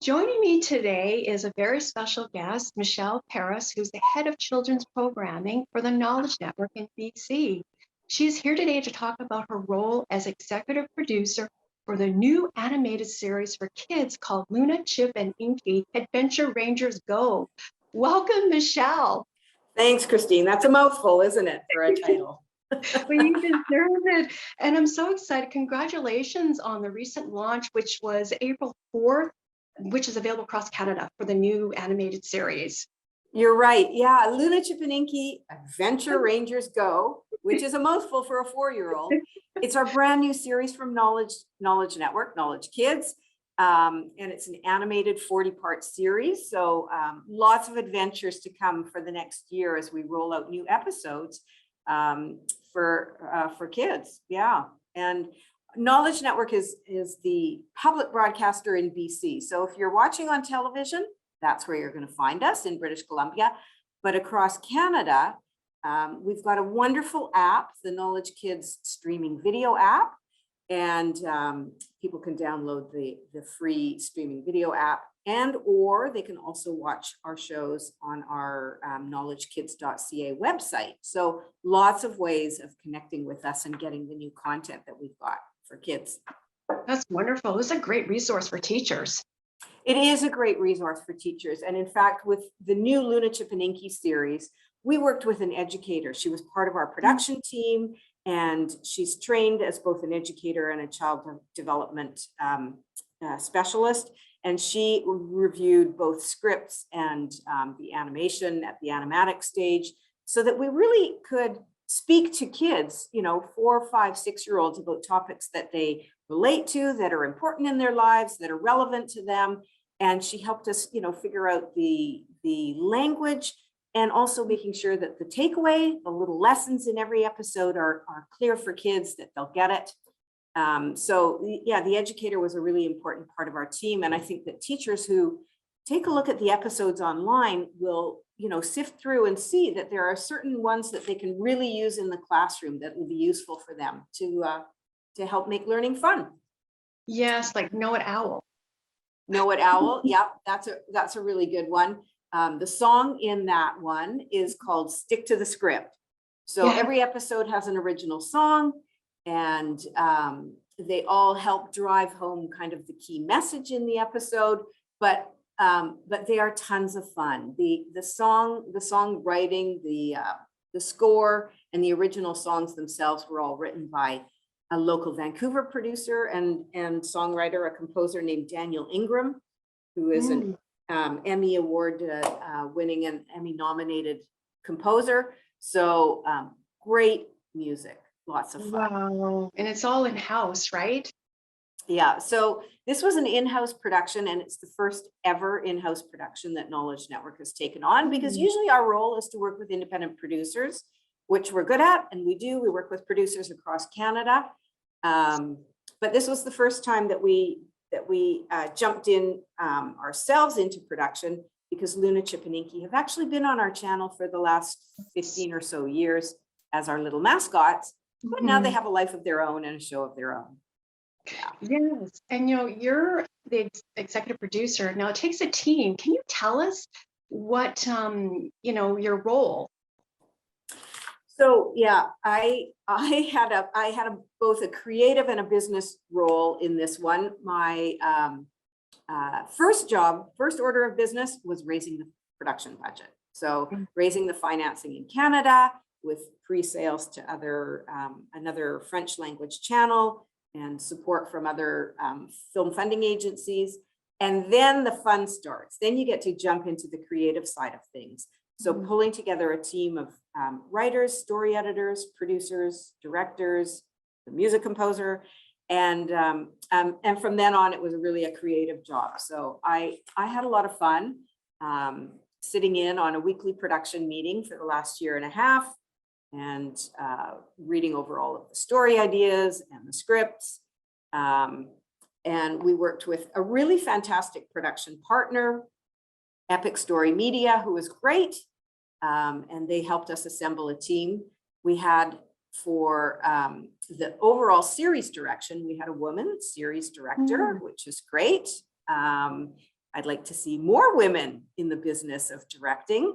Joining me today is a very special guest, Michelle Paris, who's the head of children's programming for the Knowledge Network in BC. She's here today to talk about her role as executive producer for the new animated series for kids called Luna, Chip, and Inky Adventure Rangers Go. Welcome, Michelle. Thanks, Christine. That's a mouthful, isn't it, for a title? Well, you deserve it. And I'm so excited. Congratulations on the recent launch, which was April 4th, which is available across Canada for the new animated series. You're right. Yeah, Luna, Chip, and Inky Adventure Rangers Go, which is a mouthful for a 4-year-old. It's our brand new series from Knowledge Network, Knowledge Kids. And it's an animated 40-part series. So lots of adventures to come for the next year as we roll out new episodes for kids. Yeah. And Knowledge Network is the public broadcaster in BC. So if you're watching on television, that's where you're going to find us in British Columbia. But across Canada, we've got a wonderful app, the Knowledge Kids streaming video app. And people can download the free streaming video app, or they can also watch our shows on our knowledgekids.ca website. So lots of ways of connecting with us and getting the new content that we've got for kids. That's wonderful. It's a great resource for teachers. It is a great resource for teachers. And in fact, with the new Luna, Chip, and Inky series, we worked with an educator. She was part of our production team, and she's trained as both an educator and a child development specialist. And she reviewed both scripts and the animation at the animatic stage so that we really could speak to kids, 4, 5, 6-year-olds about topics that they relate to, that are important in their lives, that are relevant to them. And she helped us, figure out the language, and also making sure that the takeaway, the little lessons in every episode are clear for kids, that they'll get it. So yeah, the educator was a really important part of our team. And I think that teachers who take a look at the episodes online will, sift through and see that there are certain ones that they can really use in the classroom that will be useful for them to help make learning fun. Yes, like Know It Owl. Know It Owl. Yeah, that's a really good one. The song in that one is called Stick to the Script. So every episode has an original song, and they all help drive home kind of the key message in the episode, but they are tons of fun. The songwriting, the score, and the original songs themselves were all written by a local Vancouver producer and songwriter, a composer named Daniel Ingram, who is an Emmy Award winning and Emmy nominated composer. So great music, lots of fun. Wow. And it's all in-house, right? Yeah, so this was an in-house production, and it's the first ever in-house production that Knowledge Network has taken on, because usually our role is to work with independent producers, which we're good at, and we do. We work with producers across Canada. But this was the first time that we jumped in ourselves into production, because Luna, Chip, and Inky have actually been on our channel for the last 15 or so years as our little mascots, but now they have a life of their own and a show of their own. Yes, and you're the executive producer. Now it takes a team. Can you tell us what your role? So yeah, I had both a creative and a business role in this one. My first order of business was raising the production budget. So raising the financing in Canada with pre-sales to another French language channel, and support from other film funding agencies. And then the fun starts. Then you get to jump into the creative side of things. So pulling together a team of writers, story editors, producers, directors, the music composer, and from then on, it was really a creative job. So I had a lot of fun sitting in on a weekly production meeting for the last year and a half, and reading over all of the story ideas and the scripts. And we worked with a really fantastic production partner, Epic Story Media, who was great. And they helped us assemble a team. We had, for the overall series direction, we had a woman series director, which is great. I'd like to see more women in the business of directing.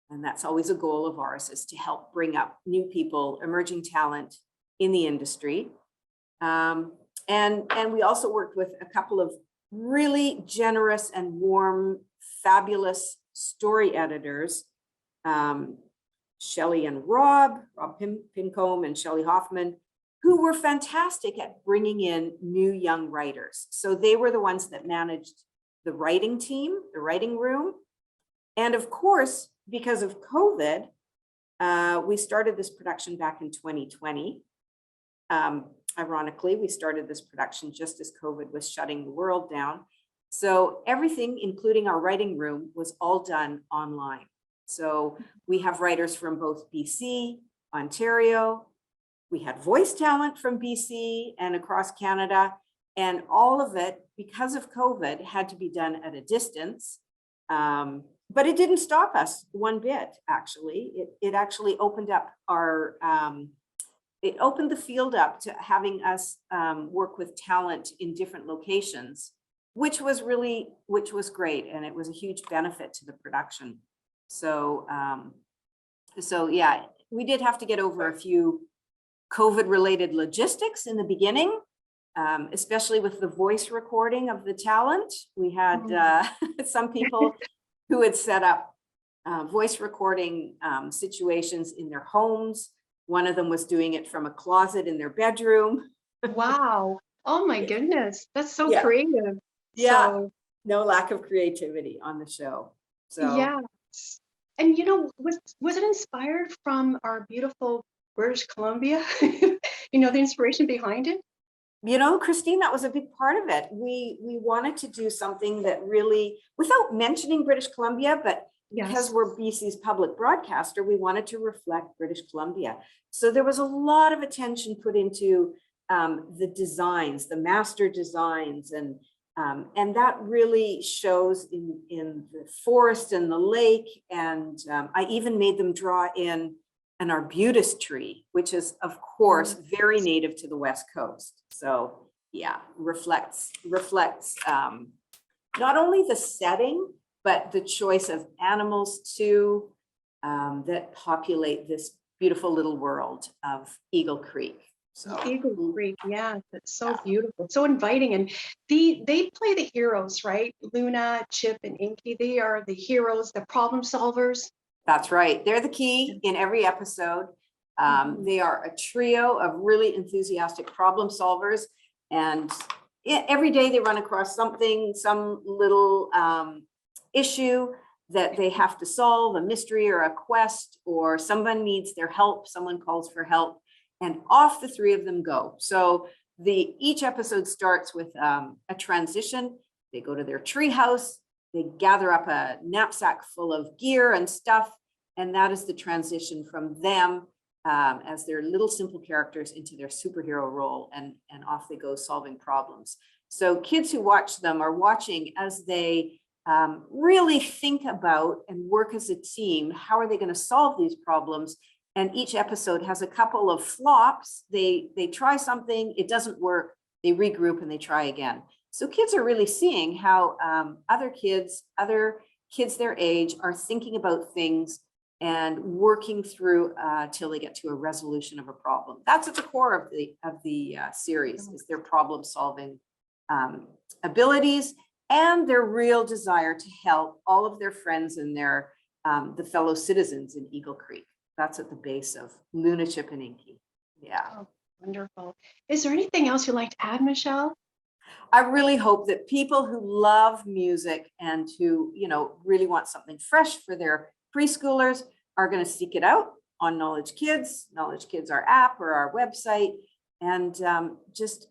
And that's always a goal of ours, is to help bring up new people, emerging talent in the industry. And we also worked with a couple of really generous and warm, fabulous story editors, Shelley and Rob Pincombe and Shelley Hoffman, who were fantastic at bringing in new young writers. So they were the ones that managed the writing team, the writing room. And of course, because of COVID, we started this production back in 2020. Ironically, we started this production just as COVID was shutting the world down. So everything, including our writing room, was all done online. So we have writers from both BC, Ontario. We had voice talent from BC and across Canada. And all of it, because of COVID, had to be done at a distance. But it didn't stop us one bit, actually. It actually opened up our, it opened the field up to having us work with talent in different locations, which was great. And it was a huge benefit to the production. So, so yeah, we did have to get over a few COVID-related logistics in the beginning, especially with the voice recording of the talent. We had some people who had set up voice recording situations in their homes. One of them was doing it from a closet in their bedroom. Wow. Oh my goodness. That's so Yeah. creative. Yeah. So, no lack of creativity on the show. So yeah. And you know, was it inspired from our beautiful British Columbia? You know, the inspiration behind it? you know, Christine, that was a big part of it. We wanted to do something that really, without mentioning British Columbia, but because Yes. we're BC's public broadcaster, we wanted to reflect British Columbia. So there was a lot of attention put into the designs, the master designs, and that really shows in the forest and the lake. And I even made them draw in an arbutus tree, which is, of course, very native to the West Coast. So yeah, reflects not only the setting, but the choice of animals too, that populate this beautiful little world of Eagle Creek. So Eagle Creek, yeah, that's so beautiful, so inviting. And they play the heroes, right? Luna, Chip, and Inky, they are the heroes, the problem solvers. that's right. They're the key in every episode. They are a trio of really enthusiastic problem solvers. And every day they run across something, some little issue that they have to solve, a mystery or a quest, or someone needs their help, someone calls for help, and off the three of them go. So each episode starts with a transition. They go to their tree house. They gather up a knapsack full of gear and stuff, and that is the transition from them as their little simple characters into their superhero role, and off they go solving problems. So kids who watch them are watching as they really think about and work as a team. How are they going to solve these problems? And each episode has a couple of flops. They try something, it doesn't work, they regroup and they try again. So kids are really seeing how other kids their age are thinking about things and working through till they get to a resolution of a problem. That's at the core of the series, is their problem solving abilities and their real desire to help all of their friends and the fellow citizens in Eagle Creek. That's at the base of Luna, Chip, and Inky. Yeah. Oh, wonderful. Is there anything else you'd like to add, Michelle? I really hope that people who love music and who, really want something fresh for their preschoolers are going to seek it out on Knowledge Kids, our app or our website, and just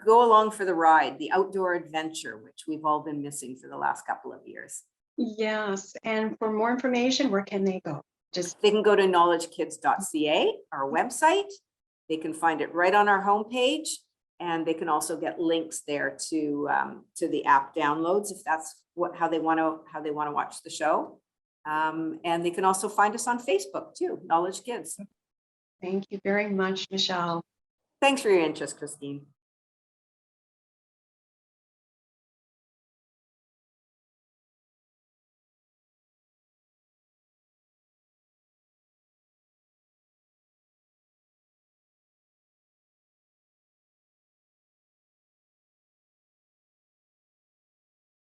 go along for the ride, the outdoor adventure, which we've all been missing for the last couple of years. Yes. And for more information, where can they go? They can go to knowledgekids.ca, our website. They can find it right on our homepage, and they can also get links there to the app downloads if that's how they want to watch the show. And they can also find us on Facebook too, Knowledge Kids. Thank you very much, Michelle. Thanks for your interest, Christine.